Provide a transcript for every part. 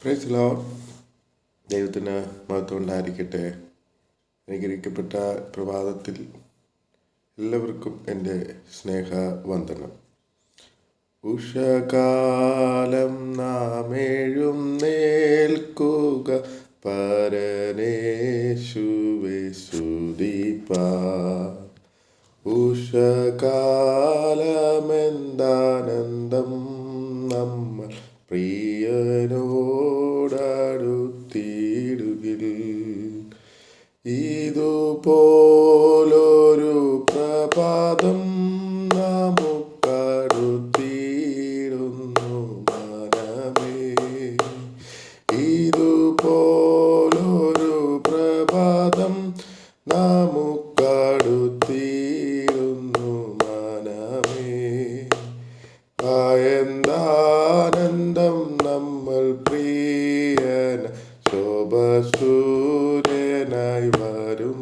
Praise Lord. ദൈവത്തിന് മഹത്വം ഉണ്ടായിരിക്കട്ടെ. അനുഗ്രഹിക്കപ്പെട്ട പ്രഭാതത്തിൽ എല്ലാവർക്കും എൻ്റെ സ്നേഹവന്ദനം. ഉഷകാലം നാം എഴുന്നേൽക്കുക, പരനേശുവെ സ്തുതിപ്പാൻ. ഉഷകാലമെന്താനന്ദം, നമ്മൾ പ്രിയനോടടുത്തിടുകിൽ. ഇതുപോലൊരു പ്രഭാതം നമുക്കടുത്തിടുന്നു മനമേ. ഇതുപോലൊരു പ്രഭാതം നമുക്കടുത്തിടുന്നു മനമേ. എന്താനന്ദം, നമ്മൾ പ്രിയന ശോഭസൂര്യനായി വരും.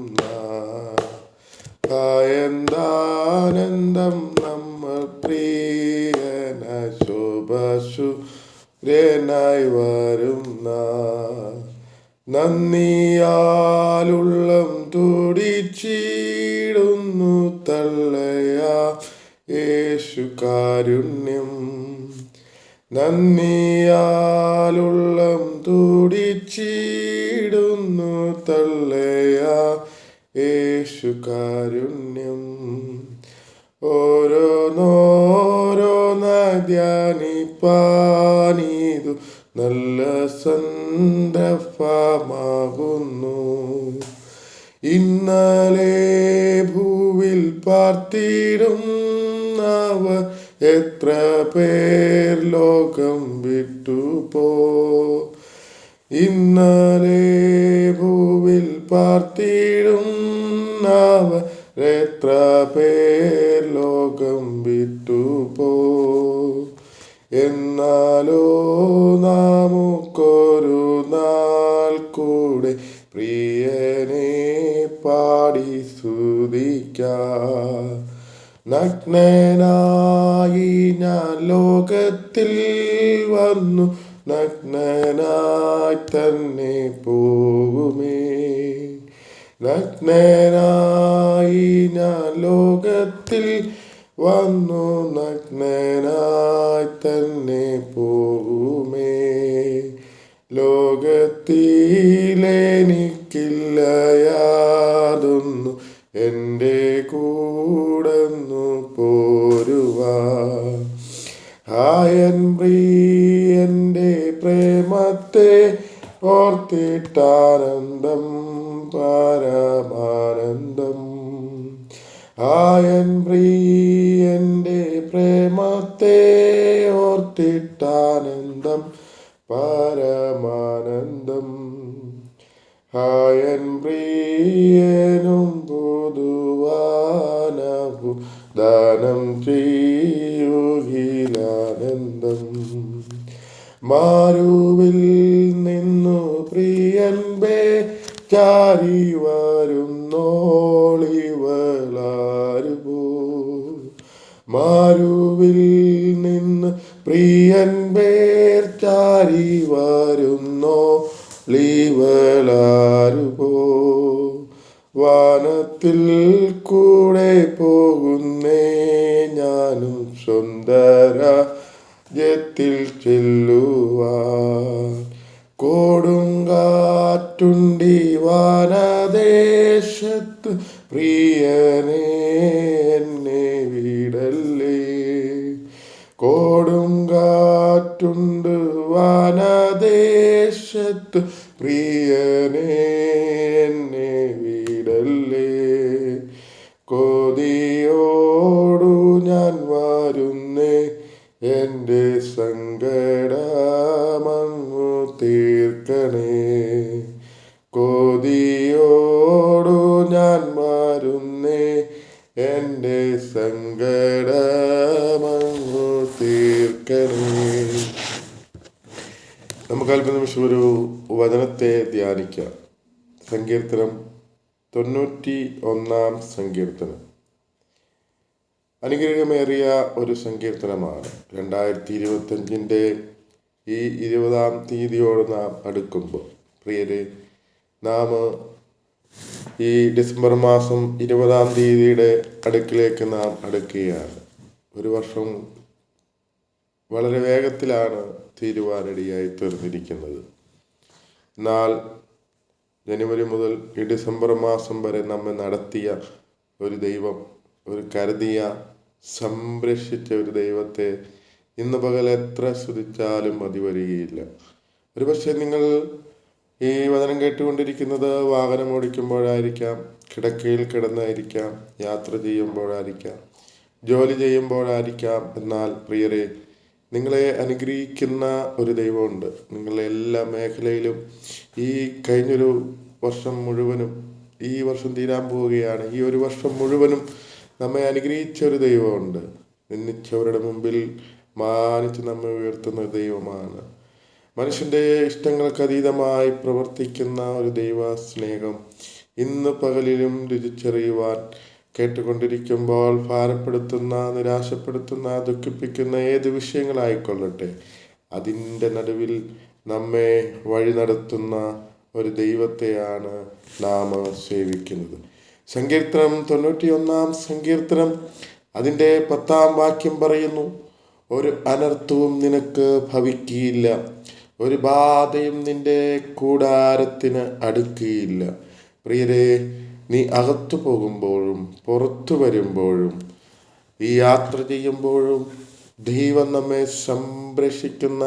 എന്താനന്ദം, നമ്മൾ പ്രിയന ശോഭസൂര്യനായി വരും. നന്ദിയാലുള്ളം തുടിച്ചിടുന്നു തള്ളയാ യേശു കാരുണ്യം. നന്ദിയാലുള്ളം തുടിച്ചിടുന്നു തള്ളയാ യേശു കാരുണ്യം. ഓരോന്നോരോന്നായി ധ്യാനിപ്പാനിതു നല്ല സന്ദർഭമാകുന്നു. ഇന്നലെ ഭൂവിൽ പാർത്തിടുന്നവർ എത്ര പേർ ലോകം വിട്ടുപോ. ഇന്നലെ ഭൂവിൽ പാർത്തിടുന്നവർ എത്ര പേർ ലോകം വിട്ടുപോ. എന്നാലോ നമുക്കൊരു നാൾ കൂടെ പ്രിയനെ പാടി സ്തുതിക്കാം. നഗ്നനായി ഞാൻ ലോകത്തിൽ വന്നു, നഗ്നനായി തന്നെ പോകുമേ. നഗ്നനായി ഞാൻ ലോകത്തിൽ വന്നു, നഗ്നനായി തന്നെ പോകുമേ. ലോകത്തിലെനിക്കില്ല യാതൊന്നു, എൻ്റെ കൂടന്നു പോരുവാ. ആയൻ പ്രിയന്റെ പ്രേമത്തെ ഓർത്തിട്ടാനന്ദം, പരമാനന്ദം. ആയൻ പ്രിയന്റെ പ്രേമത്തെ ഓർത്തിട്ടാനന്ദം, പരമാനന്ദം. ആയൻ പ്രിയനും പുതുവാനവു ദാനം ചെയ്യുകിലാനന്ദം. മാരുവിൽ നിന്നു പ്രിയൻ ചാരി വരുന്നോളിവളാരുപോ. മാരുവിൽ നിന്ന് പ്രിയൻ ചാരി വരുന്നോളിവളാരുപോ. വാനത്തിൽ കൂടെ പോകുന്നേ ഞാനും സുന്ദരത്തിൽ ചെല്ലുവാൻ. കൊടുങ്കാറ്റുണ്ടി വാനദേശത്ത്, പ്രിയനേ എന്നെ വിടല്ലേ. കൊടുങ്കാറ്റുണ്ട് വാനദേശത്ത്, പ്രിയനേ എന്നെ വിടല്ലേ. കൊതിയോടു ഞാൻ വരുന്നേ, എൻ്റെ സങ്കടമങ്ങു തീർക്കണേ. കൊതിയോടു ഞാൻ വരുന്നേ, എൻ്റെ സങ്കടമങ്ങു തീർക്കണേ. നമുക്ക് അല്പനിമിഷം ഒരു വചനത്തെ ധ്യാനിക്കാം. സങ്കീർത്തനം 91 സങ്കീർത്തനം. അനുഗ്രഹമേറിയ ഒരു സങ്കീർത്തനമാണ്. 2025 ഈ 20-ാം തീയതിയോട് നാം അടുക്കുമ്പോൾ പ്രിയരെ, നാം ഈ ഡിസംബർ മാസം 20-ാം തീയതിയുടെ അടുക്കിലേക്ക് നാം അടുക്കുകയാണ്. ഒരു വർഷം വളരെ വേഗത്തിലാണ് തീരുവാനടിയായി തീർന്നിരിക്കുന്നത്. എന്നാൽ ജനുവരി മുതൽ ഈ ഡിസംബർ മാസം വരെ നമ്മെ നടത്തിയ ഒരു ദൈവം, ഒരു കരുതിയ സംരക്ഷിച്ച ഒരു ദൈവത്തെ ഇന്ന് പകൽ എത്ര സ്തുതിച്ചാലും മതി വരികയില്ല. ഒരുപക്ഷെ നിങ്ങൾ ഈ വചനം കേട്ടുകൊണ്ടിരിക്കുന്നത് വാഹനം ഓടിക്കുമ്പോഴായിരിക്കാം, കിടക്കയിൽ കിടന്നായിരിക്കാം, യാത്ര ചെയ്യുമ്പോഴായിരിക്കാം, ജോലി ചെയ്യുമ്പോഴായിരിക്കാം. എന്നാൽ പ്രിയരെ, നിങ്ങളെ അനുഗ്രഹിക്കുന്ന ഒരു ദൈവമുണ്ട്. നിങ്ങളെ എല്ലാ മേഖലയിലും ഈ കഴിഞ്ഞൊരു വർഷം മുഴുവനും, ഈ വർഷം തീരാൻ പോവുകയാണ്, ഈ ഒരു വർഷം മുഴുവനും നമ്മെ അനുഗ്രഹിച്ച ഒരു ദൈവമുണ്ട്. നിന്ദിച്ചവരുടെ മുമ്പിൽ മാനിച്ച് നമ്മെ ഉയർത്തുന്ന ദൈവമാണ്. മനുഷ്യൻ്റെ ഇഷ്ടങ്ങൾക്ക് അതീതമായി പ്രവർത്തിക്കുന്ന ഒരു ദൈവ സ്നേഹം ഇന്ന് പകലിലും രുചിച്ചറിയുവാൻ കേട്ടുകൊണ്ടിരിക്കുമ്പോൾ ഭാരപ്പെടുത്തുന്ന, നിരാശപ്പെടുത്തുന്ന, ദുഃഖിപ്പിക്കുന്ന ഏത് വിഷയങ്ങളായിക്കൊള്ളട്ടെ, അതിൻ്റെ നടുവിൽ നമ്മെ വഴി നടത്തുന്ന ഒരു ദൈവത്തെയാണ് നാം സേവിക്കുന്നത്. സങ്കീർത്തനം 91-ാം സങ്കീർത്തനം അതിൻ്റെ 10-ാം വാക്യം പറയുന്നു, ഒരു അനർത്ഥവും നിനക്ക് ഭവിക്കുകയില്ല, ഒരു ബാധയും നിന്റെ കൂടാരത്തിന് അടുക്കുകയില്ല. പ്രിയരെ, നീ അകത്തു പോകുമ്പോഴും പുറത്തു വരുമ്പോഴും ഈ യാത്ര ചെയ്യുമ്പോഴും ദൈവം നമ്മെ സംരക്ഷിക്കുന്ന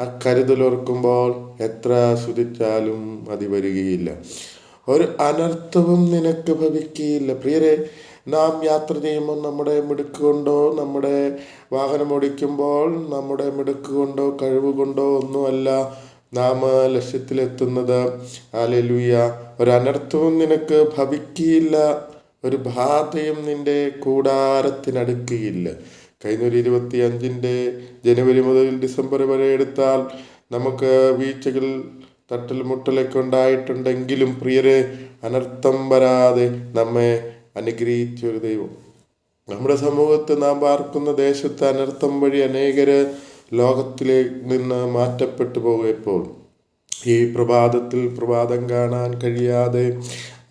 ആ കരുതലോർക്കുമ്പോൾ എത്ര സ്തുതിച്ചാലും മതി വരികയില്ല. ഒരു അനർത്ഥവും നിനക്ക് ഭവിക്കുകയില്ല. പ്രിയരെ, നാം യാത്ര ചെയ്യുമ്പോൾ നമ്മുടെ മിടുക്ക് കൊണ്ടോ, നമ്മുടെ വാഹനം ഓടിക്കുമ്പോൾ നമ്മുടെ മിടുക്ക് കൊണ്ടോ കഴിവ് കൊണ്ടോ ഒന്നുമല്ല നാം ലക്ഷ്യത്തിലെത്തുന്നത്. ഹല്ലേലൂയ. ഒരു അനർത്ഥവും നിനക്ക് ഭവിക്കുകയില്ല, ഒരു ബാധയും നിന്റെ കൂടാരത്തിനടുക്കുകയില്ല. കഴിഞ്ഞൊരു 25-ന്റെ ജനുവരി മുതൽ ഡിസംബർ വരെ എടുത്താൽ നമുക്ക് വീഴ്ചകൾ, തട്ടൽ മുട്ടലൊക്കെ ഉണ്ടായിട്ടുണ്ടെങ്കിലും പ്രിയരെ, അനർത്ഥം വരാതെ നമ്മെ അനുഗ്രഹിച്ച ഒരു ദൈവം. നമ്മുടെ സമൂഹത്ത്, നാം പാർക്കുന്ന ദേശത്ത് അനർത്ഥം വഴി അനേകര് ലോകത്തിലേക്ക് നിന്ന് മാറ്റപ്പെട്ടു പോയപ്പോൾ, ഈ പ്രഭാതത്തിൽ പ്രഭാതം കാണാൻ കഴിയാതെ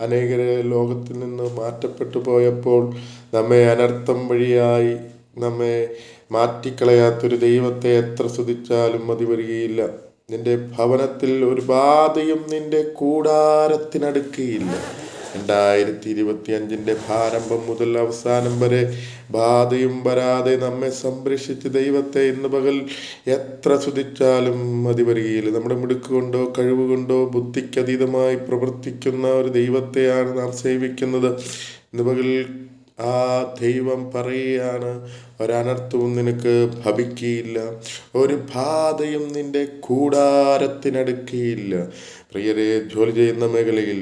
അനേകര് ലോകത്തിൽ നിന്ന് മാറ്റപ്പെട്ടു പോയപ്പോൾ, നമ്മെ അനർത്ഥം വഴിയായി നമ്മെ മാറ്റിക്കളയാത്തൊരു ദൈവത്തെ എത്ര സ്തുതിച്ചാലും മതി വരികയില്ല. നിന്റെ ഭവനത്തിൽ ഒരു ബാധയും നിന്റെ കൂടാരത്തിനടുക്കുകയില്ല. 2025-ന്റെ ആരംഭം മുതൽ അവസാനം വരെ ബാധയും വരാതെ നമ്മെ സംരക്ഷിച്ച ദൈവത്തെ ഇന്ന് പകൽ എത്ര സ്തുതിച്ചാലും മതി വരികയില്ല. നമ്മുടെ മിടുക്ക് കൊണ്ടോ കഴിവ് കൊണ്ടോ ബുദ്ധിക്കതീതമായി പ്രവർത്തിക്കുന്ന ഒരു ദൈവത്തെയാണ് നാം സേവിക്കുന്നത്. ഇന്ന് പകൽ ആ ദൈവം പറയുകയാണ്, ഒരനർത്ഥവും നിനക്ക് ഭവിക്കുകയില്ല, ഒരു ബാധയും നിന്റെ കൂടാരത്തിനടുക്കുകയില്ല. പ്രിയരെ, ജോലി ചെയ്യുന്ന മേഖലയിൽ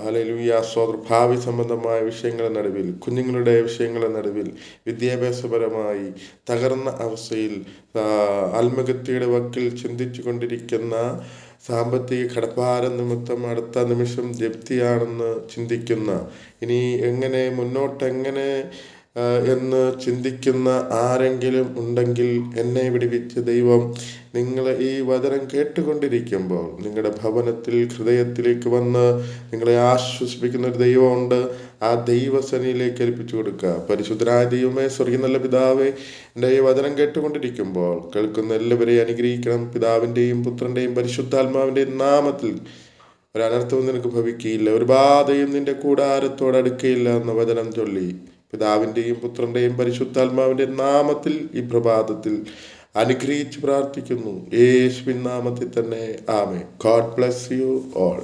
ഹല്ലേലൂയ ഭാവി സംബന്ധമായ വിഷയങ്ങളുടെ നടുവിൽ, കുഞ്ഞുങ്ങളുടെ വിഷയങ്ങളുടെ നടുവിൽ, വിദ്യാഭ്യാസപരമായി തകർന്ന അവസ്ഥയിൽ ആത്മഹത്യയുടെ വക്കിൽ ചിന്തിച്ചു കൊണ്ടിരിക്കുന്ന, സാമ്പത്തിക കടഭാരം നിമിത്തം അടുത്ത നിമിഷം ജപ്തിയാണെന്ന് ചിന്തിക്കുന്ന, ഇനി എങ്ങനെ മുന്നോട്ടെങ്ങനെ എന്ന് ചിന്തിക്കുന്ന ആരെങ്കിലും ഉണ്ടെങ്കിൽ എന്നെ വിടുവിച്ച ദൈവം നിങ്ങളെ ഈ വചനം കേട്ടുകൊണ്ടിരിക്കുമ്പോൾ നിങ്ങളുടെ ഭവനത്തിൽ, ഹൃദയത്തിലേക്ക് വന്ന് നിങ്ങളെ ആശ്വസിപ്പിക്കുന്ന ഒരു ദൈവമുണ്ട്. ആ ദൈവസനിയിലേക്ക് ഏൽപ്പിച്ചു കൊടുക്കുക. പരിശുദ്ധനായ ദൈവമേ, സ്വർഗ്ഗീയ നല്ല പിതാവേ, എൻ്റെ ഈ വചനം കേട്ടുകൊണ്ടിരിക്കുമ്പോൾ കേൾക്കുന്ന എല്ലാവരെയും അനുഗ്രഹിക്കണം. പിതാവിൻ്റെയും പുത്രൻ്റെയും പരിശുദ്ധാത്മാവിൻ്റെയും നാമത്തിൽ ഒരു അനർത്ഥവും നിനക്ക് ഭവിക്കുകയില്ല, ഒരു ബാധയും നിന്റെ കൂടാരത്തോടടുക്കയില്ല എന്ന വചനം ചൊല്ലി പിതാവിൻ്റെയും പുത്രൻ്റെയും പരിശുദ്ധാത്മാവിൻ്റെ നാമത്തിൽ ഈ പ്രഭാതത്തിൽ അനുഗ്രഹിച്ച് പ്രാർത്ഥിക്കുന്നു. യേശുവിൻ നാമത്തിൽ തന്നെ ആമേൻ. God bless you all.